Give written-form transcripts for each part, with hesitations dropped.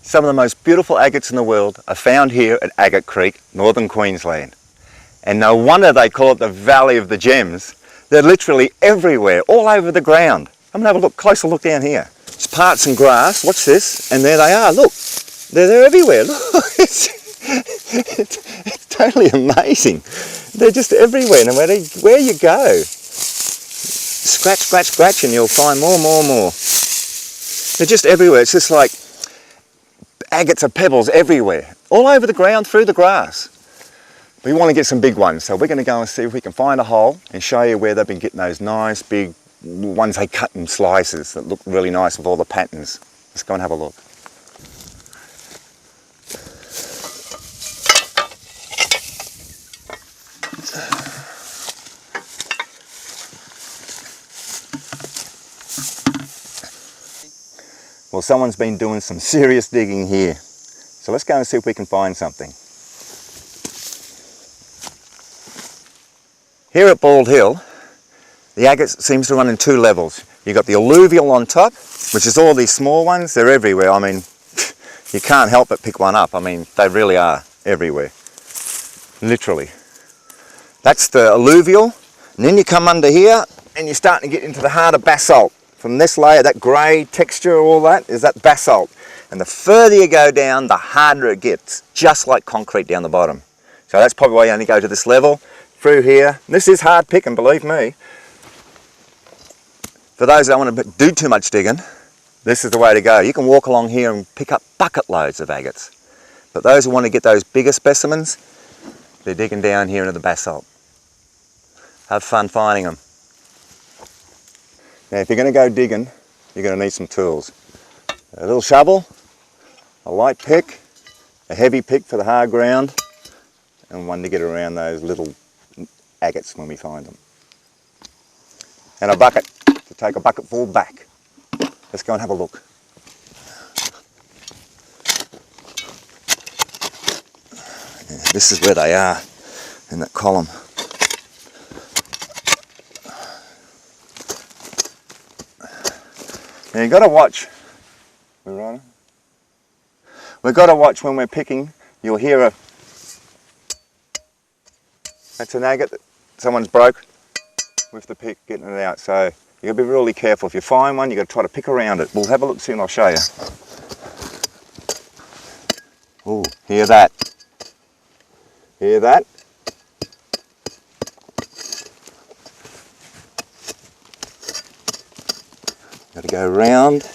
Some of the most beautiful agates in the world are found here at Agate Creek, northern Queensland. And no wonder they call it the Valley of the Gems. They're literally everywhere, all over the ground. I'm going to have a closer look down here. It's parts and grass, watch this, and there they are, look. They're everywhere, look. It's totally amazing. They're just everywhere, no matter where you go. Scratch, scratch, scratch, and you'll find more. They're just everywhere. It's just like agates or pebbles everywhere, all over the ground, through the grass. We want to get some big ones, so we're going to go and see if we can find a hole and show you where they've been getting those nice big ones they cut in slices that look really nice with all the patterns. Let's go and have a look. Well, someone's been doing some serious digging here. So let's go and see if we can find something. Here at Bald Hill, the agate seems to run in two levels. You've got the alluvial on top, which is all these small ones. They're everywhere. I mean, you can't help but pick one up. I mean, they really are everywhere. Literally. That's the alluvial. And then you come under here and you're starting to get into the harder basalt. From this layer, that grey texture, all that, is that basalt. And the further you go down, the harder it gets, just like concrete down the bottom. So that's probably why you only go to this level. Through here, this is hard picking, believe me. For those that don't want to do too much digging, this is the way to go. You can walk along here and pick up bucket loads of agates. But those who want to get those bigger specimens, they're digging down here into the basalt. Have fun finding them. Now if you're going to go digging, you're going to need some tools. A little shovel, a light pick, a heavy pick for the hard ground, and one to get around those little agates when we find them. And a bucket to take a bucket full back. Let's go and have a look. Yeah, this is where they are, in that column. Now you've got to watch. We've got to watch when we're picking. You'll hear a... That's an agate that someone's broke with the pick getting it out. So you've got to be really careful. If you find one, you've got to try to pick around it. We'll have a look soon, I'll show you. Oh, hear that? Hear that? Got to go round.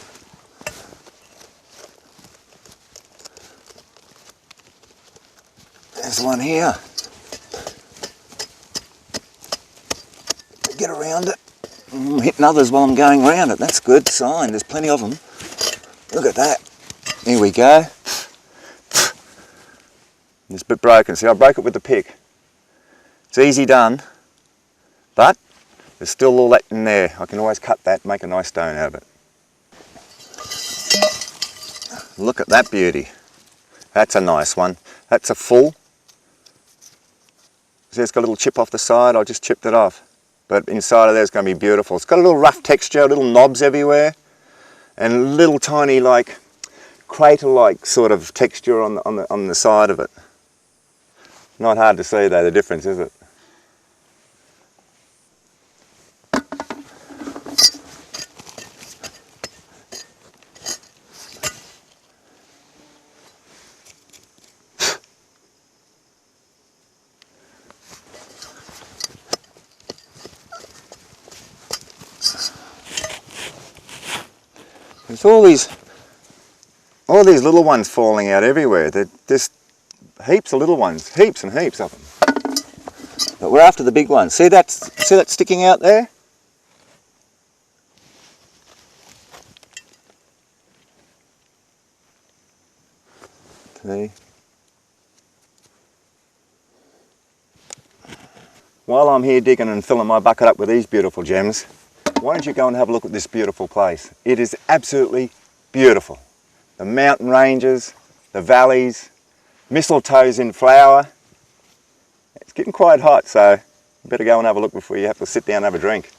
There's one here. Get around it. I'm hitting others while I'm going around it. That's a good sign. There's plenty of them. Look at that. Here we go. It's a bit broken. See, I broke it with the pick. It's easy done, but there's still all that in there. I can always cut that and make a nice stone out of it. Look at that beauty. That's a nice one. That's a full. See, it's got a little chip off the side. I just chipped it off. But inside of there is going to be beautiful. It's got a little rough texture, little knobs everywhere, and little tiny like crater-like sort of texture on the side of it. Not hard to see though, the difference, is it? There's all these little ones falling out everywhere. They're just heaps of little ones, heaps and heaps of them. But we're after the big ones. See that sticking out there? See? While I'm here digging and filling my bucket up with these beautiful gems, why don't you go and have a look at this beautiful place? It is absolutely beautiful. The mountain ranges, the valleys, mistletoe's in flower. It's getting quite hot, so you better go and have a look before you have to sit down and have a drink.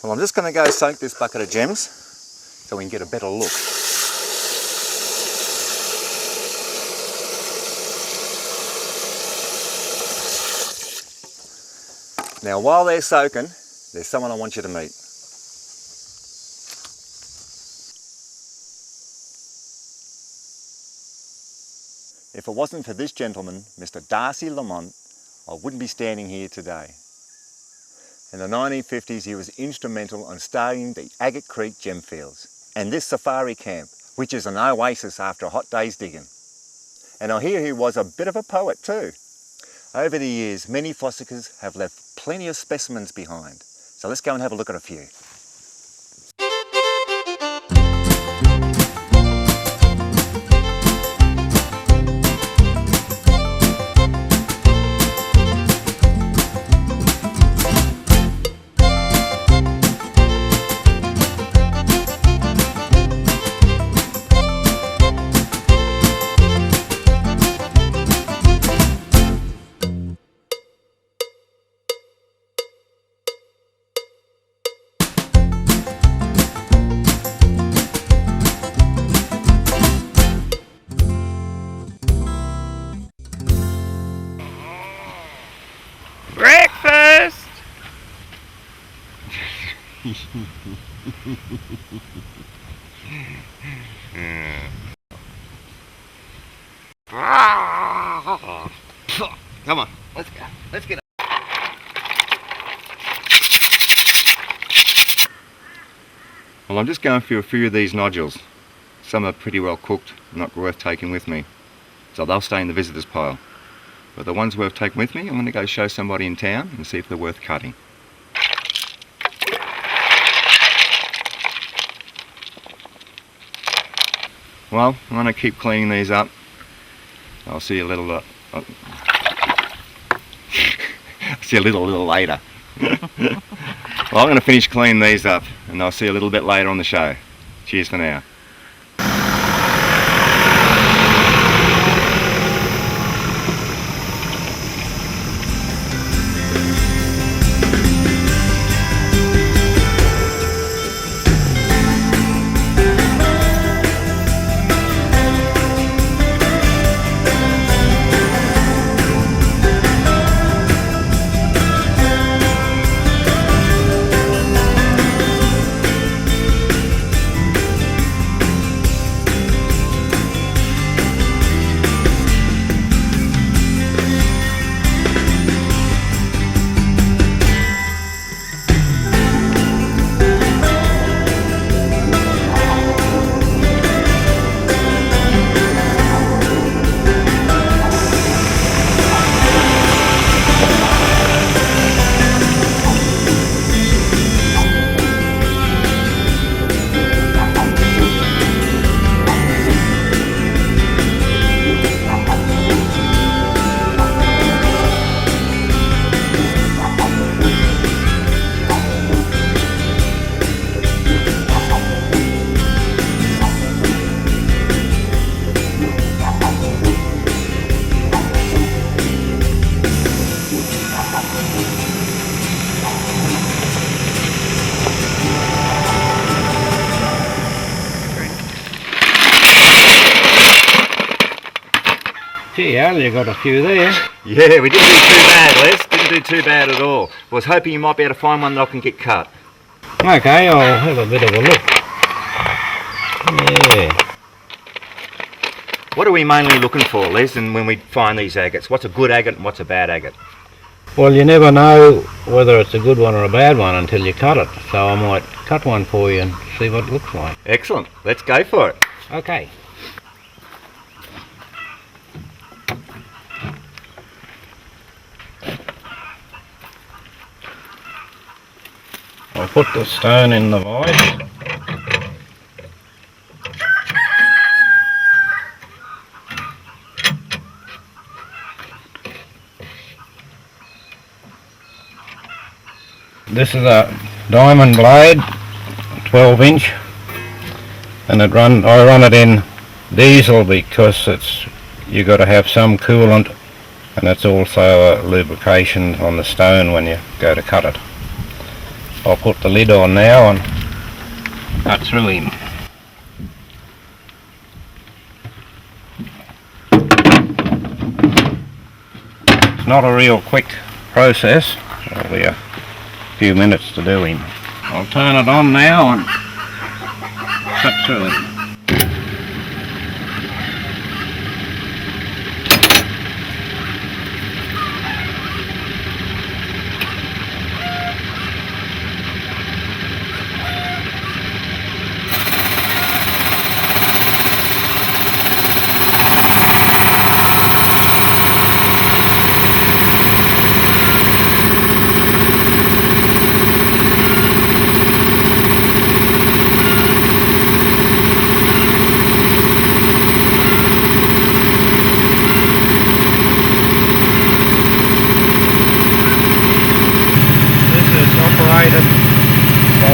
Well, I'm just going to go soak this bucket of gems so we can get a better look. Now while they're soaking, there's someone I want you to meet. If it wasn't for this gentleman, Mr. Darcy Lamont, I wouldn't be standing here today. In the 1950s, he was instrumental in starting the Agate Creek gem fields and this safari camp, which is an oasis after a hot day's digging. And I hear he was a bit of a poet too. Over the years, many fossickers have left plenty of specimens behind. So let's go and have a look at a few. Breakfast! Come on, let's go. Let's get up. Well, I'm just going through a few of these nodules. Some are pretty well cooked, not worth taking with me. So they'll stay in the visitors pile. But the ones worth taking with me, I'm going to go show somebody in town and see if they're worth cutting. Well, I'm going to keep cleaning these up. I'll see you a little see you a little later. Well, I'm going to finish cleaning these up and I'll see you a little bit later on the show. Cheers for now. Gee, Al, you got a few there. Yeah, we didn't do too bad, Les. Didn't do too bad at all. I was hoping you might be able to find one that I can get cut. Okay, I'll have a bit of a look. Yeah. What are we mainly looking for, Les, and when we find these agates? What's a good agate and what's a bad agate? Well, you never know whether it's a good one or a bad one until you cut it. So I might cut one for you and see what it looks like. Excellent. Let's go for it. Okay. I'll put the stone in the vise. This is a diamond blade, 12-inch, and I run it in diesel because you got to have some coolant, and it's also a lubrication on the stone when you go to cut it. I'll put the lid on now and cut through him. It's not a real quick process. It'll be a few minutes to do him. I'll turn it on now and cut through him.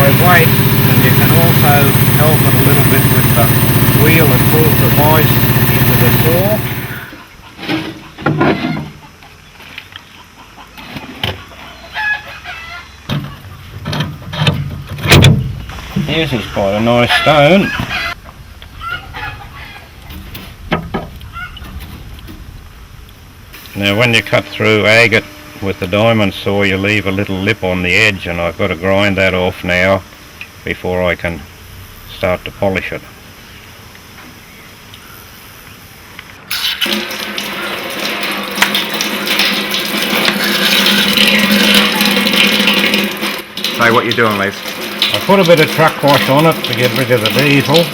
Weight, and you can also help it a little bit with the wheel that pulls the vise into the saw. Here's is quite a nice stone. Now when you cut through agate with the diamond saw, you leave a little lip on the edge, and I've got to grind that off now before I can start to polish it. Hey, what you doing, Les? I put a bit of truck wash on it to get rid of the diesel,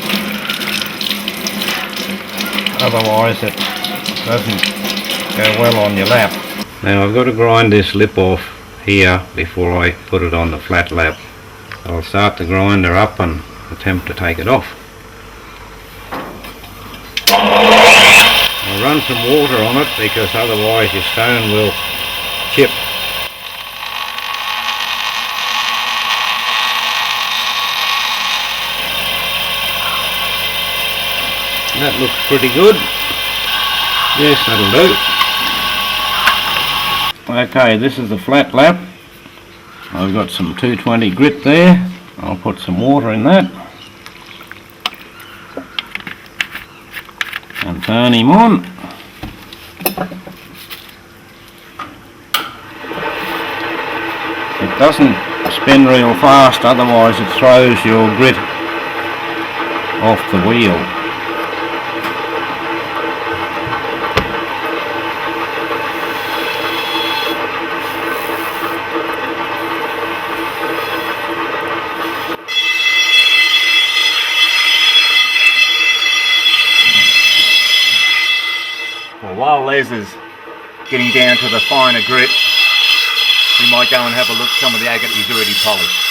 otherwise it doesn't go well on your lap. Now I've got to grind this lip off here before I put it on the flat lap. I'll start the grinder up and attempt to take it off. I'll run some water on it because otherwise your stone will chip. That looks pretty good. Yes, that'll do. Okay, this is the flat lap. I've got some 220 grit there. I'll put some water in that and turn him on. It doesn't spin real fast, otherwise it throws your grit off the wheel. While Les is getting down to the finer grit, we might go and have a look at some of the agate he's already polished.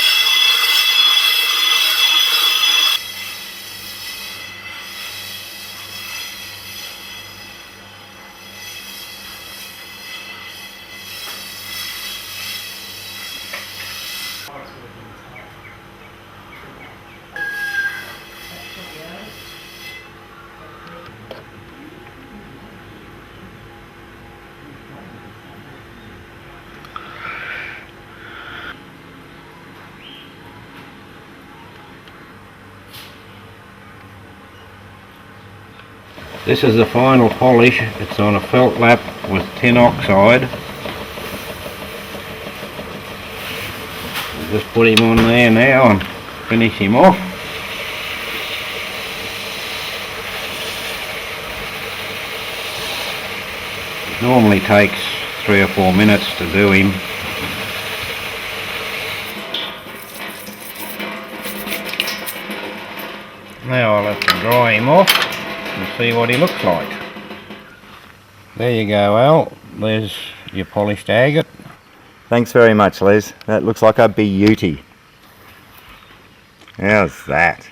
This is the final polish. It's on a felt lap with tin oxide. I'll just put him on there now and finish him off. It normally takes 3 or 4 minutes to do him. Now I'll have to dry him off and see what he looks like. There you go, Al. There's your polished agate. Thanks very much, Les. That looks like a beauty. How's that?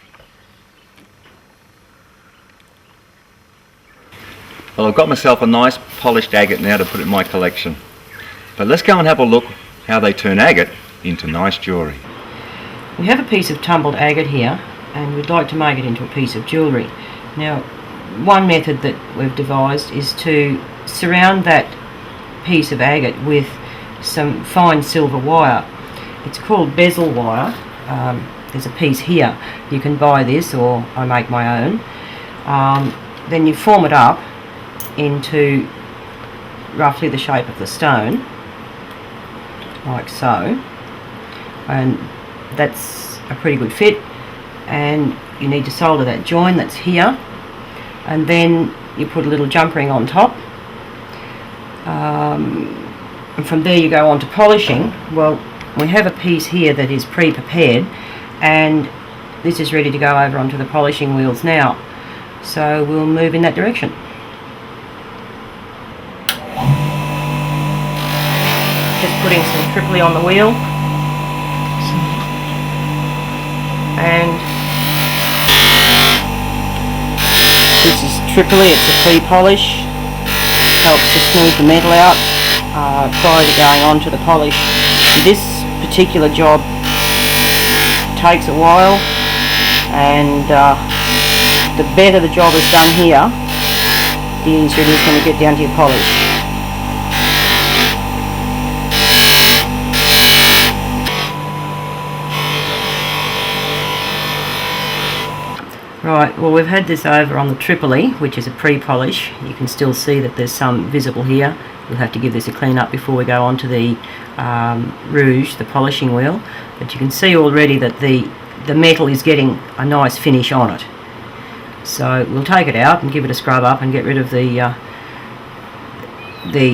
Well, I've got myself a nice polished agate now to put in my collection. But let's go and have a look how they turn agate into nice jewellery. We have a piece of tumbled agate here, and we'd like to make it into a piece of jewellery. Now, one method that we've devised is to surround that piece of agate with some fine silver wire, It's called bezel wire. There's a piece here. You can buy this, or I make my own. Then you form it up into roughly the shape of the stone, like so, and that's a pretty good fit. And you need to solder that join that's here, and then you put a little jump ring on top, and from there you go on to polishing. Well, we have a piece here that is pre-prepared, and this is ready to go over onto the polishing wheels now, so we'll move in that direction. Just putting some triply on the wheel, and this is triply. It's a pre-polish, helps to smooth the metal out prior to going on to the polish. This particular job takes a while, and the better the job is done here, the easier it is when you get down to your polish. Right, well, we've had this over on the triply, which is a pre-polish. You can still see that there's some visible here. We'll have to give this a clean up before we go on to the rouge, the polishing wheel. But you can see already that the metal is getting a nice finish on it. So we'll take it out and give it a scrub up and get rid of the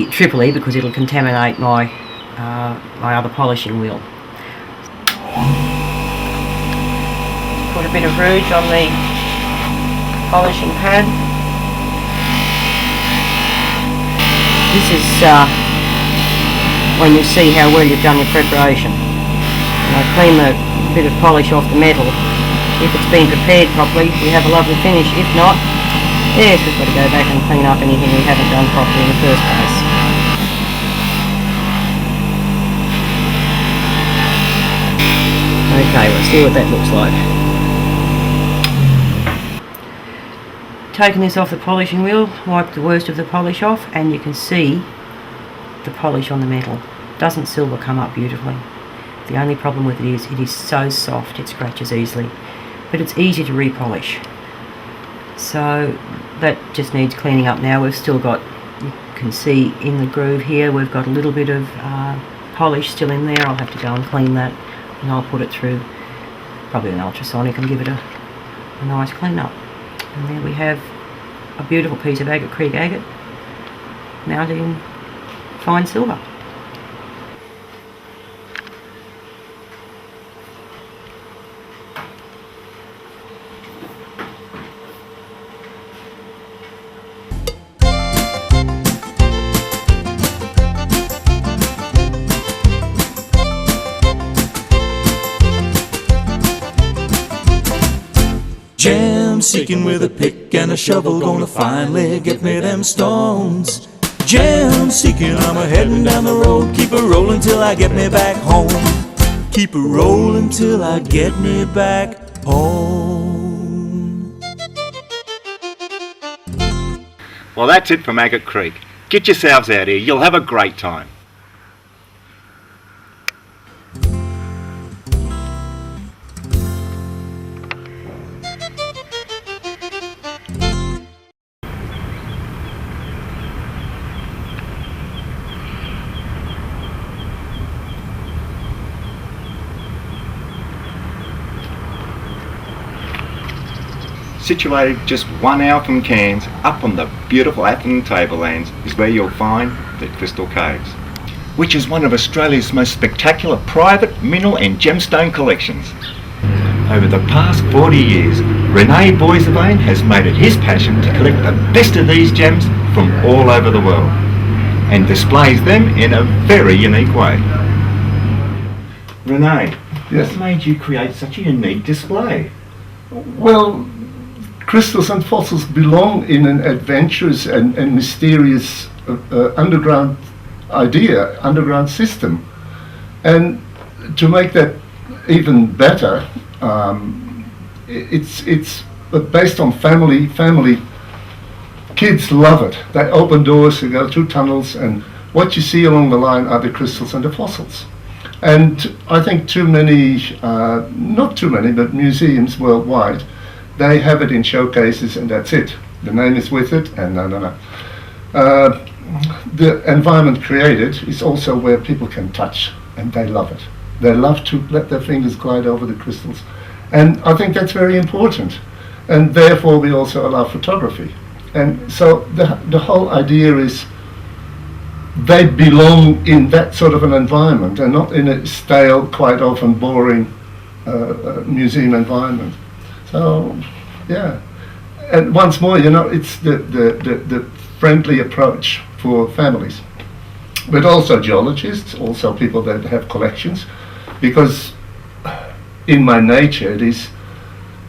triply, because it'll contaminate my my other polishing wheel. Put a bit of rouge on the polishing pad. This is when you see how well you've done your preparation. And I clean the bit of polish off the metal. If it's been prepared properly, we have a lovely finish. If not, yes, we've got to go back and clean up anything we haven't done properly in the first place. Okay, let's see what that looks like. Taking this off the polishing wheel, wipe the worst of the polish off, and you can see the polish on the metal. Doesn't silver come up beautifully? The only problem with it is so soft it scratches easily, but it's easy to repolish. So that just needs cleaning up now. We've still got, you can see in the groove here, we've got a little bit of polish still in there. I'll have to go and clean that, and I'll put it through probably an ultrasonic and give it a nice clean up. And there we have a beautiful piece of Agate Creek agate mounted in fine silver. GemSeeking with a pick and a shovel, gonna finally get me them stones. GemSeeking, I'm a-heading down the road, keep it rolling till I get me back home. Keep it rolling till I get me back home. Well, that's it from Agate Creek. Get yourselves out here, you'll have a great time. Situated just 1 hour from Cairns, up on the beautiful Atherton Tablelands, is where you'll find the Crystal Caves, which is one of Australia's most spectacular private mineral and gemstone collections. Over the past 40 years, Rene Boissevain has made it his passion to collect the best of these gems from all over the world, and displays them in a very unique way. Rene, Yes. what made you create such a unique display? Well, crystals and fossils belong in an adventurous and mysterious underground system. And to make that even better, it's based on family. Kids love it. They open doors, they go through tunnels, and what you see along the line are the crystals and the fossils. And I think too many, not too many, but museums worldwide, they have it in showcases and that's it. The name is with it and no. The environment created is also where people can touch, and they love it. They love to let their fingers glide over the crystals. And I think that's very important. And therefore we also allow photography. And so the whole idea is they belong in that sort of an environment and not in a stale, quite often boring museum environment. So, yeah. And once more, you know, it's the friendly approach for families. But also geologists, also people that have collections, because in my nature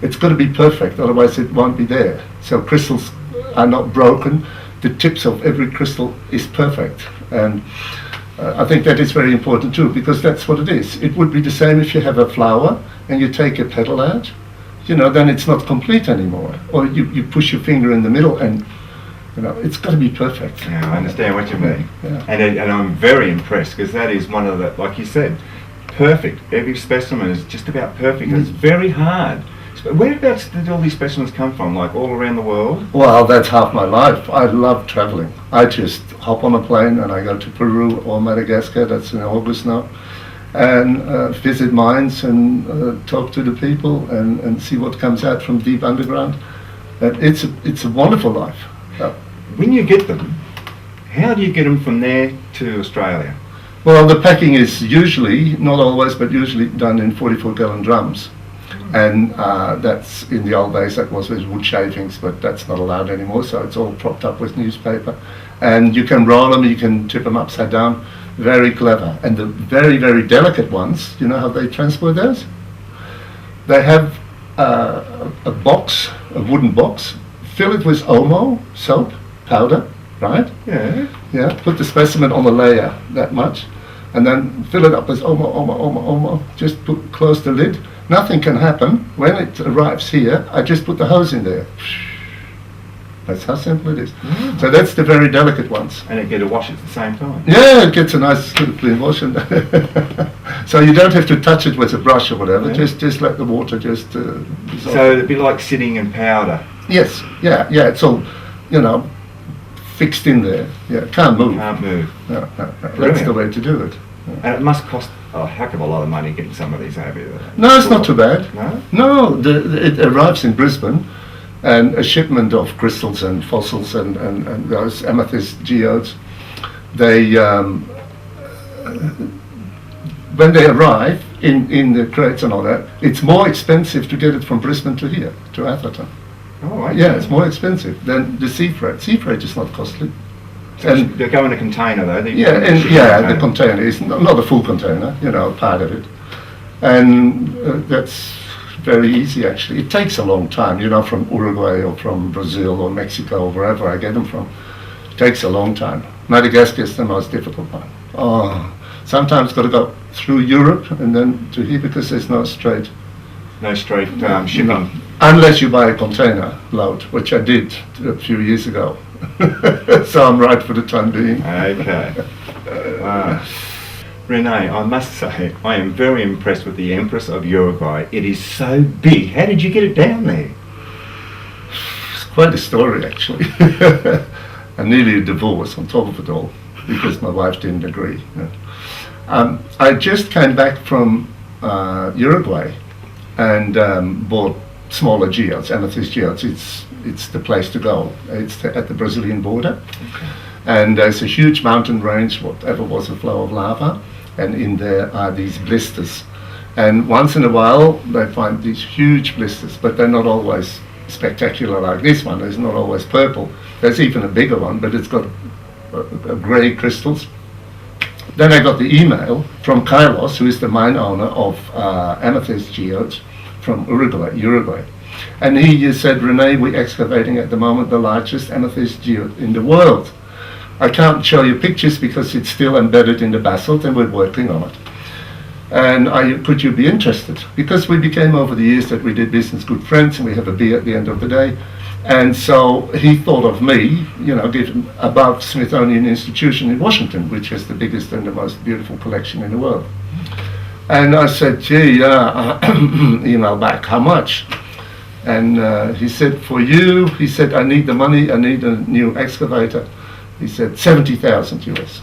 it's got to be perfect, otherwise it won't be there. So crystals are not broken. The tips of every crystal is perfect. And I think that is very important too, because that's what it is. It would be the same if you have a flower and you take a petal out, you know, then it's not complete anymore. Or you push your finger in the middle and, you know, it's got to be perfect. Yeah, I understand what you mean. Yeah. And I'm very impressed, because that is one of the, like you said, perfect. Every specimen is just about perfect. It's very hard. Whereabouts did all these specimens come from? Like all around the world? Well, that's half my life. I love traveling. I just hop on a plane and I go to Peru or Madagascar, that's in August now, and visit mines and talk to the people and see what comes out from deep underground. It's a wonderful life. When you get them, how do you get them from there to Australia? Well, the packing is usually, not always, but usually done in 44-gallon drums. And that's, in the old days, that was with wood shavings, but that's not allowed anymore, so it's all propped up with newspaper. And you can roll them, you can tip them upside down. Very clever. And the very, very delicate ones, you know how they transport those? They have a box, a wooden box, fill it with Omo, soap, powder, right? Yeah. Yeah, put the specimen on the layer, that much, and then fill it up with Omo. Just close the lid. Nothing can happen. When it arrives here, I just put the hose in there. That's how simple it is. So that's the very delicate ones. And it get a wash at the same time? Yeah, it gets a nice clean wash. And so you don't have to touch it with a brush or whatever. Yeah. Just let the water just dissolve. So it'd be like sitting in powder? Yes, yeah, it's all, you know, fixed in there. Yeah, can't move. Can't move. No, that's the way to do it. And it must cost a heck of a lot of money getting some of these over here. No, it's not too bad. No? No, it arrives in Brisbane, and a shipment of crystals and fossils and those amethyst geodes, they, when they arrive in the crates and all that, it's more expensive to get it from Brisbane to here, to Atherton. Oh, okay. Yeah, it's more expensive than the sea freight. Sea freight is not costly. So they go in a container though? The container is not a full container, you know, part of it. And that's very easy actually. It takes a long time, you know, from Uruguay or from Brazil or Mexico or wherever I get them from. It takes a long time. Madagascar is the most difficult one. Oh, sometimes got to go through Europe and then to here because there's no straight. No straight shipping? No. Unless you buy a container load, which I did a few years ago. So I'm right for the time being. Okay. Rene, I must say, I am very impressed with the Empress of Uruguay. It is so big. How did you get it down there? It's quite a story, actually. And nearly a divorce on top of it all, because my wife didn't agree. I just came back from Uruguay and bought smaller geodes, amethyst geodes. It's the place to go. It's at the Brazilian border. Okay. And there's a huge mountain range, whatever was a flow of lava, and in there are these blisters. And once in a while they find these huge blisters, but they're not always spectacular like this one. It's not always purple. There's even a bigger one, but it's got grey crystals. Then I got the email from Carlos, who is the mine owner of amethyst geodes from Uruguay. And he said, Rene, we're excavating at the moment the largest amethyst geode in the world. I can't show you pictures because it's still embedded in the basalt and we're working on it. And could you be interested? Because we became over the years that we did business good friends and we have a beer at the end of the day. And so he thought of me, you know, given above Smithsonian Institution in Washington, which has the biggest and the most beautiful collection in the world. And I said, gee, email back, how much? And he said, for you, he said, I need the money, I need a new excavator. He said, 70,000 US.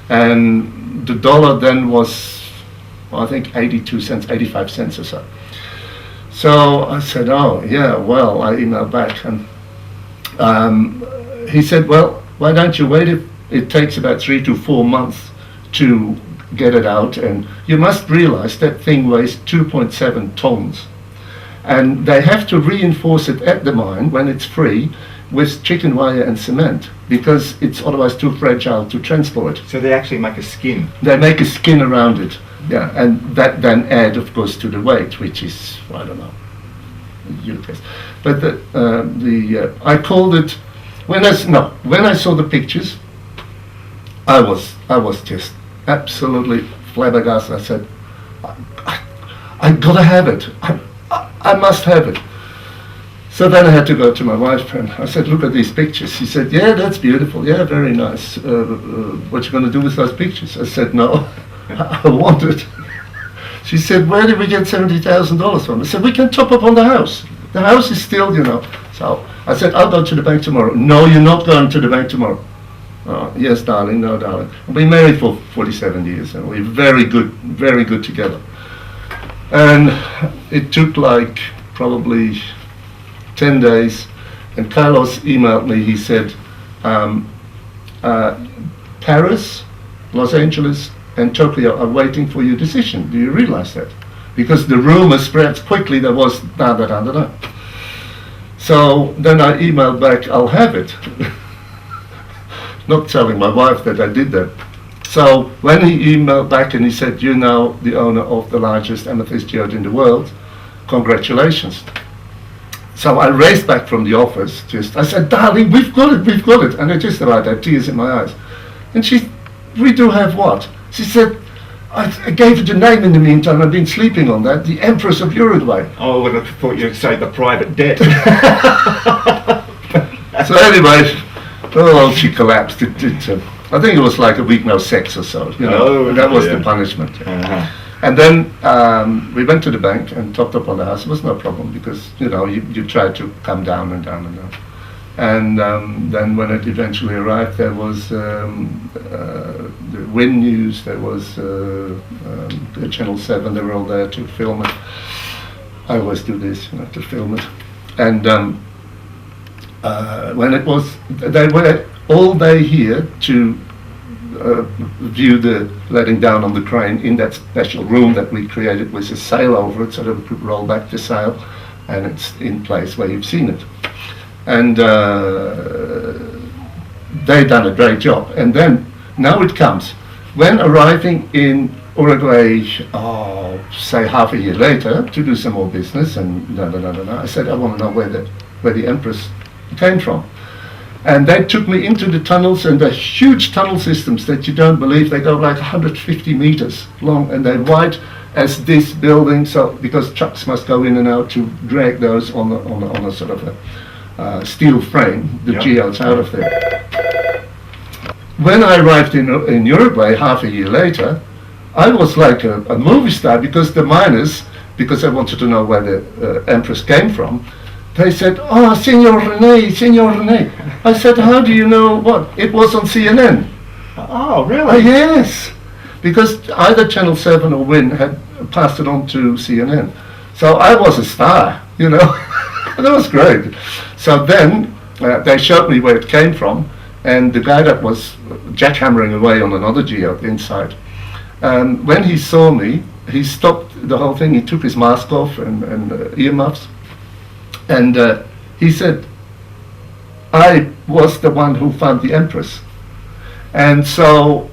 And the dollar then was, I think, 82 cents, 85 cents or so. So I said, oh, yeah, well, I emailed back. And he said, well, why don't you wait? It takes about 3 to 4 months to get it out. And you must realize that thing weighs 2.7 tons. And they have to reinforce it at the mine when it's free with chicken wire and cement, because it's otherwise too fragile to transport. So they actually make a skin. They make a skin around it, yeah, and that then add, of course, to the weight, which is, I don't know, you guess. But I called it, when I saw the pictures, I was just absolutely flabbergasted. I said, I gotta have it. I must have it. So then I had to go to my wife and I said, look at these pictures. She said, yeah, that's beautiful. Yeah, very nice. What you going to do with those pictures? I said, no, I want it. She said, where did we get $70,000 from? I said, we can top up on the house. The house is still, you know. So I said, I'll go to the bank tomorrow. No, you're not going to the bank tomorrow. Oh, yes, darling, no, darling. We've been married for 47 years and we're very good together. And it took like probably 10 days, and Carlos emailed me. He said, Paris, Los Angeles, and Tokyo are waiting for your decision. Do you realize that? Because the rumor spread quickly. There was da. So then I emailed back, I'll have it. Not telling my wife that I did that. So when he emailed back and he said, you're now the owner of the largest amethyst geode in the world, congratulations. So I raced back from the office, I said, darling, we've got it. And I just about had tears in my eyes. And we do have what? She said, I gave it a name in the meantime, I've been sleeping on that, the Empress of Uruguay. Oh, I thought you'd say the private debt. So anyway, oh, she collapsed. I think it was like a week no sex or so, you know, that was the punishment. Uh-huh. And then we went to the bank and topped up on the house. It was no problem because, you know, you try to come down and down and down. And then when it eventually arrived, there was the Win News, there was Channel 7, they were all there to film it. I always do this, you know, to film it. And when it was, they were all day here to view the letting down on the crane in that special room that we created with a sail over it so that we could roll back the sail, and it's in place where you've seen it. And they've done a great job. And then now it comes. When arriving in Uruguay, say half a year later, to do some more business and I said, I want to know where the Empress came from. And they took me into the tunnels, and the huge tunnel systems that you don't believe. They go like 150 meters long, and they're wide as this building. So because trucks must go in and out to drag those on a sort of a steel frame, the geodes out of there. When I arrived in Uruguay half a year later, I was like a movie star, because the miners, because I wanted to know where the Empress came from, they said, oh, Senor Rene. I said, how do you know what? It was on CNN. Oh, really? Yes. Because either Channel 7 or Win had passed it on to CNN. So I was a star, you know. That was great. So then they showed me where it came from, and the guy that was jackhammering away on another geode inside, when he saw me, he stopped the whole thing. He took his mask off and earmuffs. And he said, I was the one who found the Empress. And so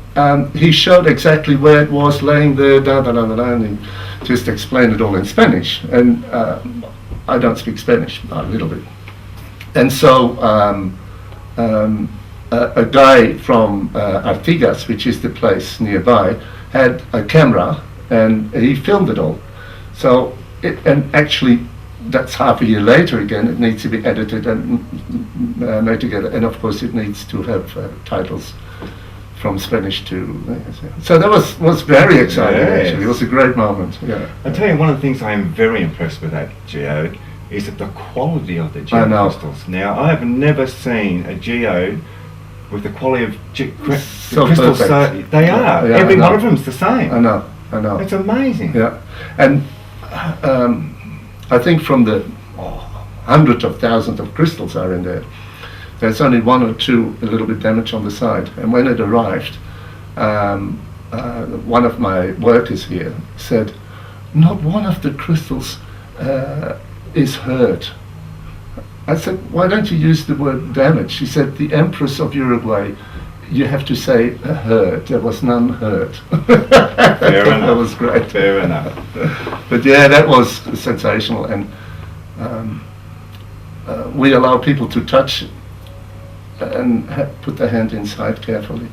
he showed exactly where it was laying there, and he just explained it all in Spanish. And I don't speak Spanish, a little bit. And so a guy from Artigas, which is the place nearby, had a camera and he filmed it all. So, and actually that's half a year later again. It needs to be edited and made together, and of course it needs to have titles from Spanish to. So that was very exciting. Yes. Actually, it was a great moment. Yeah. I tell you, one of the things I am very impressed with that geode is that the quality of the geode crystals. Now, I have never seen a geode with the quality of So crystals. perfect. They are. Yeah, Every I one know. of them's the same. I know. It's amazing. Yeah, and I think from the hundreds of thousands of crystals are in there, there's only one or two a little bit damaged on the side. And when it arrived, one of my workers here said, not one of the crystals is hurt. I said, why don't you use the word damaged? She said, the Empress of Uruguay, you have to say hurt. There was none hurt. Fair enough. That was great. Fair enough. But yeah, that was sensational, and we allow people to touch and put their hand inside carefully.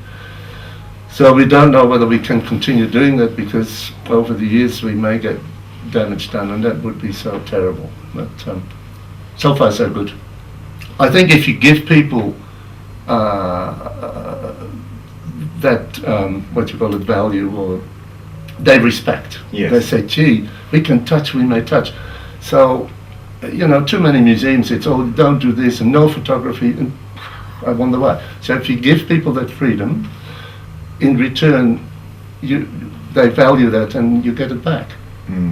So we don't know whether we can continue doing that, because over the years we may get damage done, and that would be so terrible. But so far so good. I think if you give people that what you call it, value, or they respect. Yes. They say, gee, we can touch, we may touch. So, you know, too many museums, it's all don't do this and no photography, and I wonder why. So if you give people that freedom, in return, they value that and you get it back.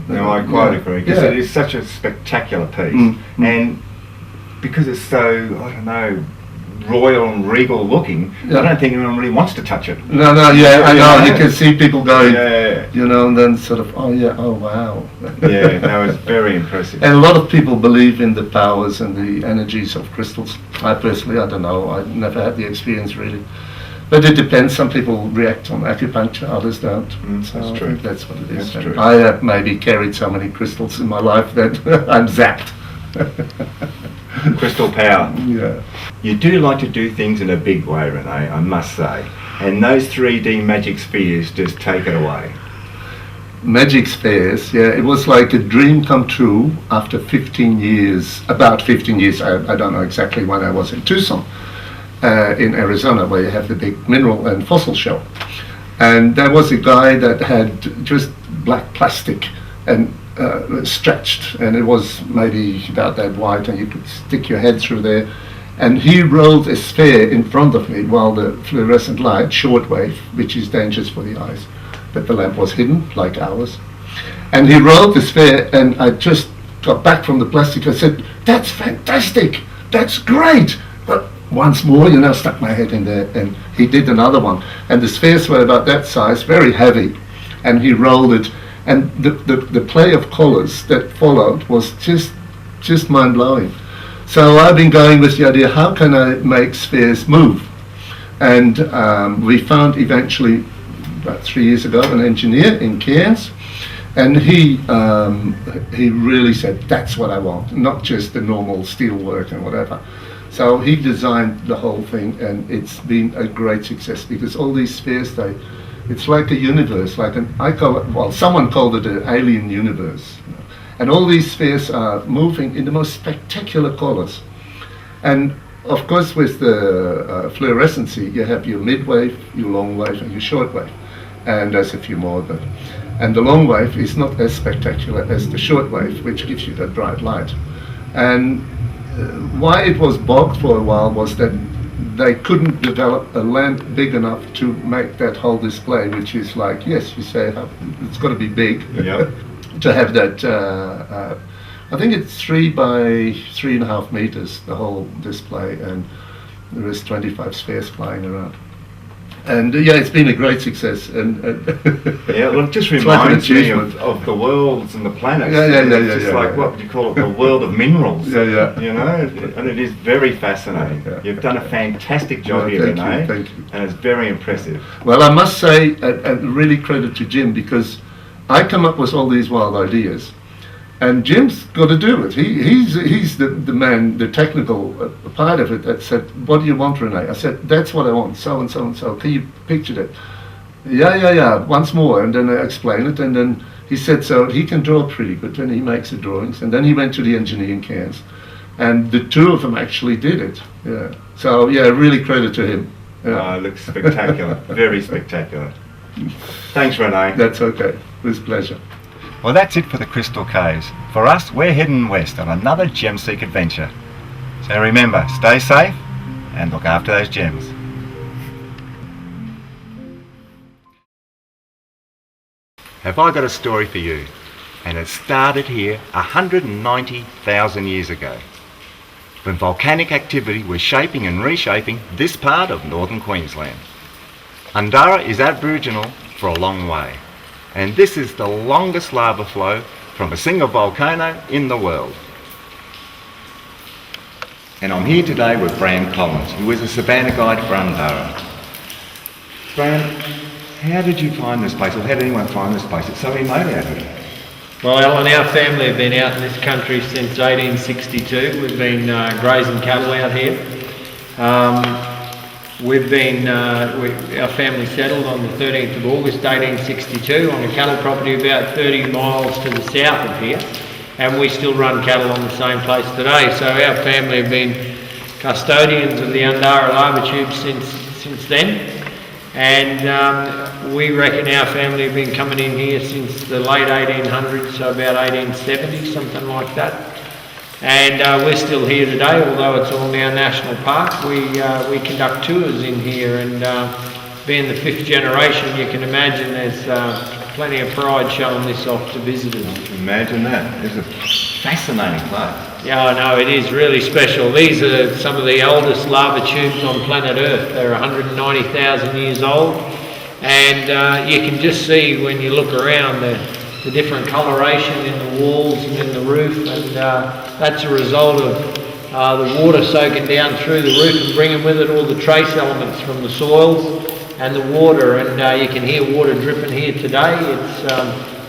No, I quite agree, because Yeah. it is such a spectacular piece, and because it's so, I don't know, royal and regal looking, Yeah. I don't think anyone really wants to touch it. No, yeah, I know, Yeah. you can see people going, Yeah, you know, and then sort of, oh yeah, oh wow. yeah, no, it's very impressive. And a lot of people believe in the powers and the energies of crystals. I personally, I don't know, I've never had the experience really. But it depends, some people react on acupuncture, others don't. So that's I true. think that's what it is. That's true. I have maybe carried so many crystals in my life that I'm zapped. Crystal power. Yeah. You do like to do things in a big way, Rene, I must say. And those 3D magic spheres just take it away. Magic spheres, yeah, it was like a dream come true after 15 years, about 15 years, I don't know exactly when I was in Tucson, in Arizona, where you have the big mineral and fossil show. And there was a guy that had just black plastic and stretched, and it was maybe about that wide, and you could stick your head through there. And he rolled a sphere in front of me while the fluorescent light, shortwave, which is dangerous for the eyes, but the lamp was hidden like ours. And he rolled the sphere, and I just got back from the plastic. I said, "That's fantastic! That's great!" But once more, you know, stuck my head in there, and he did another one. And the spheres were about that size, very heavy, and he rolled it. And the play of colours that followed was just mind-blowing. So I've been going with the idea, how can I make spheres move? And we found eventually, about 3 years ago, an engineer in Cairns, and he really said, that's what I want, not just the normal steel work and whatever. So he designed the whole thing, and it's been a great success, because all these spheres, it's like a universe, someone called it an alien universe. You know? And all these spheres are moving in the most spectacular colors. And of course, with the fluorescency, you have your mid-wave, your long wave, and your short wave. And there's a few more, and the long wave is not as spectacular as the short wave, which gives you that bright light. And why it was bogged for a while was that they couldn't develop a lamp big enough to make that whole display, which is like, yes, you say it's got to be big. Yep. To have that, I think it's 3 by 3.5 meters, the whole display, and there is 25 spheres flying around. And yeah, it's been a great success. And yeah, well, it just it's like an reminds me achievement. of the worlds and the planets. Yeah, It's just yeah, like, yeah. what do you call it, the world of minerals. Yeah. You know, and it is very fascinating. Yeah. You've done a fantastic job No, here, thank you, Rene, thank you. and it's very impressive. Well, I must say, and really credit to Jim, because I come up with all these wild ideas, and Jim's got to do it. He's the man, the technical part of it, that said, what do you want, Rene? I said, that's what I want, so and so and so. Can you picture that? Yeah, once more. And then I explain it, and then he said so he can draw pretty good when he makes the drawings. And then he went to the engineering camps, and the two of them actually did it. Yeah. So yeah, really credit to him. Yeah. Oh, it looks spectacular. Very spectacular. Thanks, Rene. That's okay. It was a pleasure. Well, that's it for the Crystal Caves. For us, we're heading west on another GemSeek adventure. So remember, stay safe and look after those gems. Have I got a story for you? And it started here 190,000 years ago, when volcanic activity was shaping and reshaping this part of northern Queensland. Undara is Aboriginal for a long way, and this is the longest lava flow from a single volcano in the world. And I'm here today with Bram Collins, who is a Savannah guide for Undara. Bram, how did you find this place, or how did anyone find this place? It's so remote out here. Well, Alan, our family have been out in this country since 1862. We've been grazing cattle out here. Our family settled on the 13th of August 1862 on a cattle property about 30 miles to the south of here, and we still run cattle on the same place today. So our family have been custodians of the Undara Lava Tubes since then. And we reckon our family have been coming in here since the late 1800s, so about 1870, something like that. And we're still here today, although it's all now national park. We conduct tours in here, and being the 5th generation, you can imagine there's plenty of pride showing this off to visitors. Imagine that. It's a fascinating place. Yeah, I know, it is really special. These are some of the oldest lava tubes on planet Earth. They're 190,000 years old, and you can just see when you look around the different coloration in the walls and in the roof, and that's a result of the water soaking down through the roof and bringing with it all the trace elements from the soils and the water, and you can hear water dripping here today.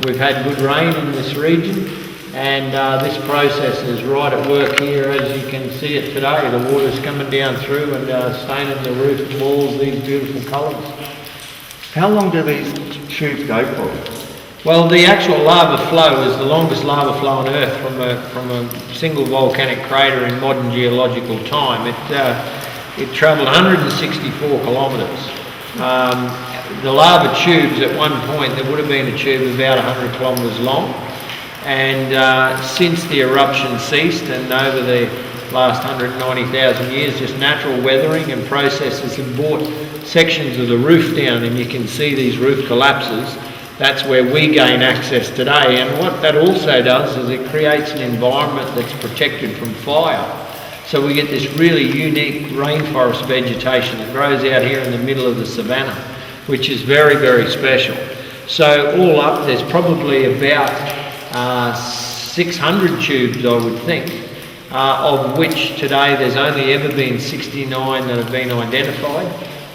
We've had good rain in this region. And this process is right at work here, as you can see it today. The water's coming down through and staining the roof and walls these beautiful colours. How long do these tubes go for? Well, the actual lava flow is the longest lava flow on Earth from a single volcanic crater in modern geological time. It travelled 164 kilometres. The lava tubes, at one point, there would have been a tube about 100 kilometres long. And since the eruption ceased, and over the last 190,000 years, just natural weathering and processes have brought sections of the roof down, and you can see these roof collapses. That's where we gain access today, and what that also does is it creates an environment that's protected from fire. So we get this really unique rainforest vegetation that grows out here in the middle of the savannah, which is very, very special. So all up, there's probably about 600 tubes, I would think, of which today there's only ever been 69 that have been identified,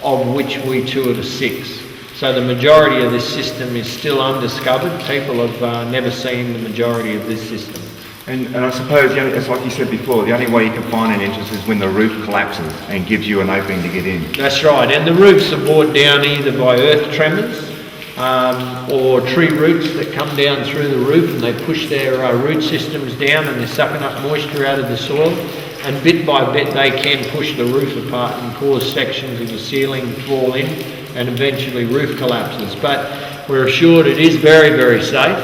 of which we toured 6. So the majority of this system is still undiscovered. People have never seen the majority of this system. And I suppose, it's like you said before, the only way you can find an entrance is when the roof collapses and gives you an opening to get in. That's right, and the roofs are brought down either by earth tremors, or tree roots that come down through the roof, and they push their root systems down, and they're sucking up moisture out of the soil, and bit by bit they can push the roof apart and cause sections of the ceiling to fall in, and eventually roof collapses. But we're assured it is very, very safe,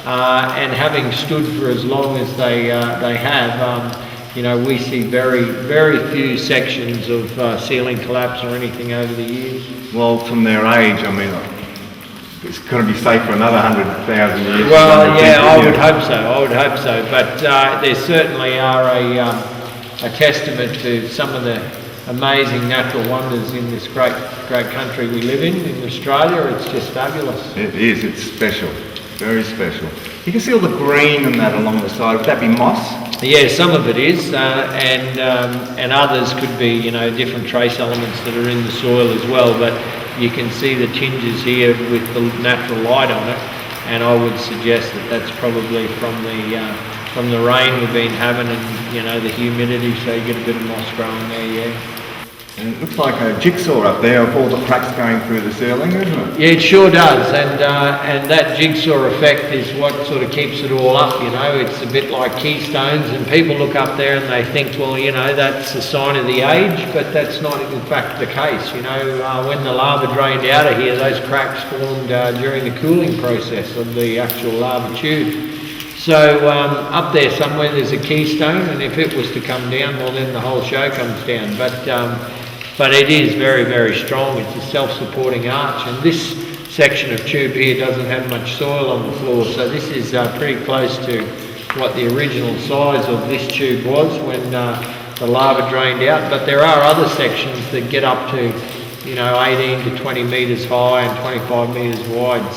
and having stood for as long as they have, we see very, very few sections of ceiling collapse or anything over the years. Well, from their age, I mean, it's going to be safe for another 100,000 years. Well, yeah, I would hope so. But there certainly are a testament to some of the amazing natural wonders in this great country we live in Australia. It's just fabulous. It is. It's special. Very special. You can see all the green and that along the side. Would that be moss? Yeah, some of it is, and others could be, different trace elements that are in the soil as well. But you can see the tinges here with the natural light on it, and I would suggest that that's probably from the rain we've been having, and the humidity, so you get a bit of moss growing there. Yeah. And it looks like a jigsaw up there of all the cracks going through the ceiling, isn't it? Yeah, it sure does, and that jigsaw effect is what sort of keeps it all up, you know. It's a bit like keystones, and people look up there and they think, well, you know, that's a sign of the age, but that's not in fact the case, you know. When the lava drained out of here, those cracks formed during the cooling process of the actual lava tube. So up there somewhere there's a keystone, and if it was to come down, well then the whole show comes down. But it is very, very strong. It's a self-supporting arch, and this section of tube here doesn't have much soil on the floor, so this is pretty close to what the original size of this tube was when the lava drained out. But there are other sections that get up to, you know, 18 to 20 metres high and 25 metres wide,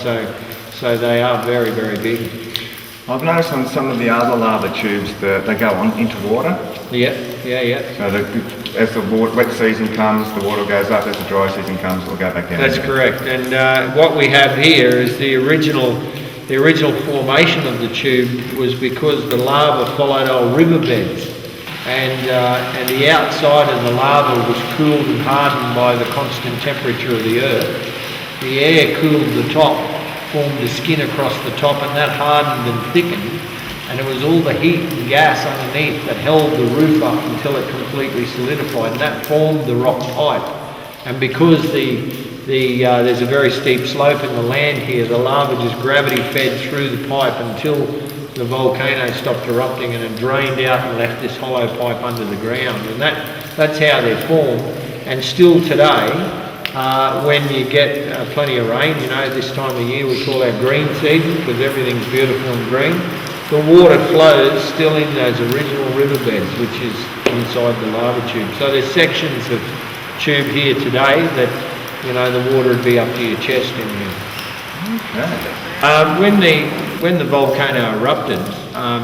so they are very, very big. I've noticed on some of the other lava tubes that they go on into water. Yeah. So as the wet season comes, the water goes up. As the dry season comes, it'll go back down. That's correct. And what we have here is the original formation of the tube was because the lava followed old riverbeds, and the outside of the lava was cooled and hardened by the constant temperature of the earth. The air cooled the top, formed a skin across the top, and that hardened and thickened, and it was all the heat and gas underneath that held the roof up until it completely solidified, and that formed the rock pipe. And because there's a very steep slope in the land here, the lava just gravity fed through the pipe until the volcano stopped erupting and it drained out and left this hollow pipe under the ground, and that's how they're formed. And still today, when you get plenty of rain, you know, this time of year we call our green season because everything's beautiful and green, the water flows still in those original riverbeds, which is inside the lava tube. So there's sections of tube here today that, you know, the water would be up to your chest in here. Okay. When the volcano erupted,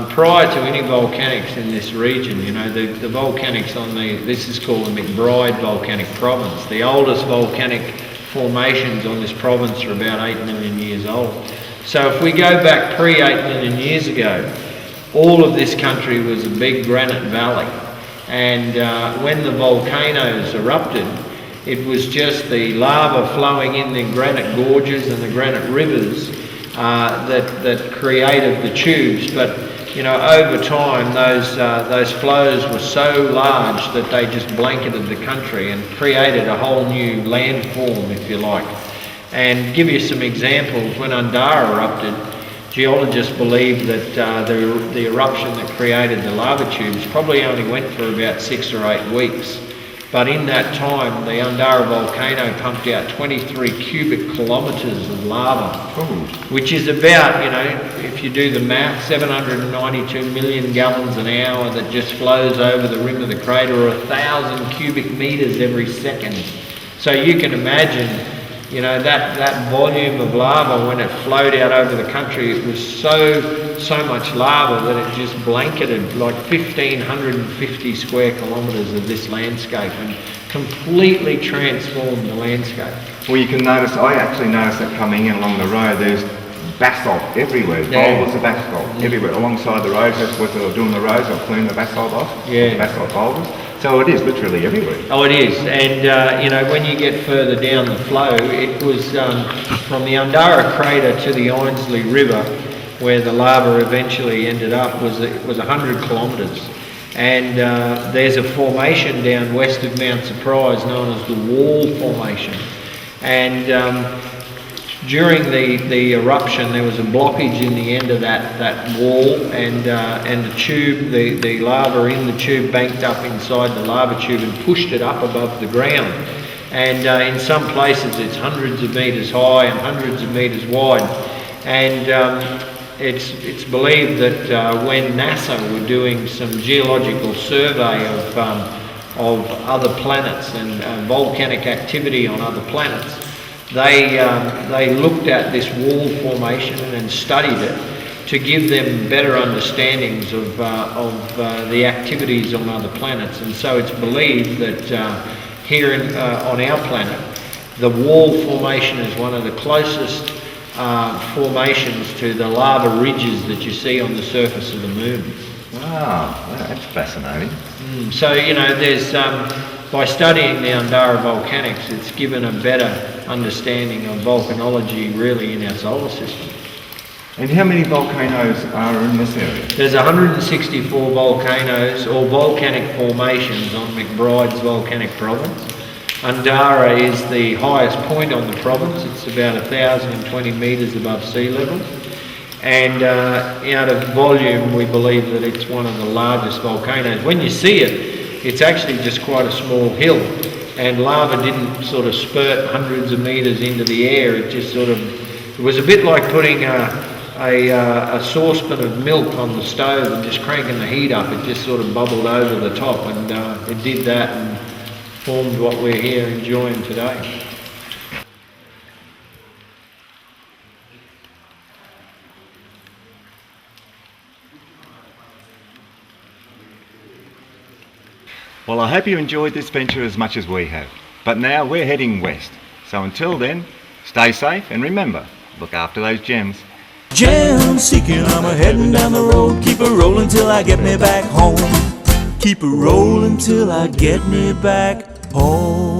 prior to any volcanics in this region, you know, the volcanics on this is called the Mcbride volcanic province. The oldest volcanic formations on this province are about 8 million years old. So if we go back 8 million years ago, all of this country was a big granite valley. And when the volcanoes erupted, it was just the lava flowing in the granite gorges and the granite rivers that created the tubes. But you know, over time, those flows were so large that they just blanketed the country and created a whole new landform, if you like. And give you some examples, when Undara erupted, geologists believe that the eruption that created the lava tubes probably only went for about 6 or 8 weeks. But in that time, the Undara volcano pumped out 23 cubic kilometres of lava, which is about, you know, if you do the math, 792 million gallons an hour that just flows over the rim of the crater, or 1,000 cubic metres every second. So you can imagine, you know, that volume of lava, when it flowed out over the country, it was so much lava that it just blanketed like 1,550 square kilometres of this landscape and completely transformed the landscape. Well, you can notice, I actually noticed that coming in along the road, there's basalt everywhere, boulders of basalt everywhere alongside the roads. That's what they were doing the roads, they'll clean the basalt off, the basalt boulders. So it is literally everywhere. Oh, it is. And, you know, when you get further down the flow, it was from the Undara crater to the Ainsley River, where the lava eventually ended up, was 100 kilometres. And there's a formation down west of Mount Surprise known as the Wall Formation. And during the eruption, there was a blockage in the end of that wall, and the tube, the lava in the tube banked up inside the lava tube and pushed it up above the ground. And in some places it's hundreds of metres high and hundreds of metres wide. And it's believed that when NASA were doing some geological survey of other planets and volcanic activity on other planets, they looked at this wall formation and studied it to give them better understandings of the activities on other planets. And so it's believed that here on our planet, the wall formation is one of the closest formations to the lava ridges that you see on the surface of the moon. Wow, that's fascinating. So, you know, there's by studying the Undara volcanics, it's given a better understanding of volcanology really in our solar system. And how many volcanoes are in this area? There's 164 volcanoes or volcanic formations on Mcbride's volcanic province. Undara is the highest point on the province. It's about 1,020 metres above sea level. And out of volume, we believe that it's one of the largest volcanoes. When you see it, it's actually just quite a small hill. And lava didn't sort of spurt hundreds of metres into the air. It just sort of, it was a bit like putting a saucepan of milk on the stove and just cranking the heat up. It just sort of bubbled over the top, and it did that and formed what we're here enjoying today. Well, I hope you enjoyed this venture as much as we have. But now we're heading west. So until then, stay safe and remember, look after those gems. Gem seeking, I'm a heading down the road. Keep it rolling till I get me back home. Keep it rolling till I get me back home.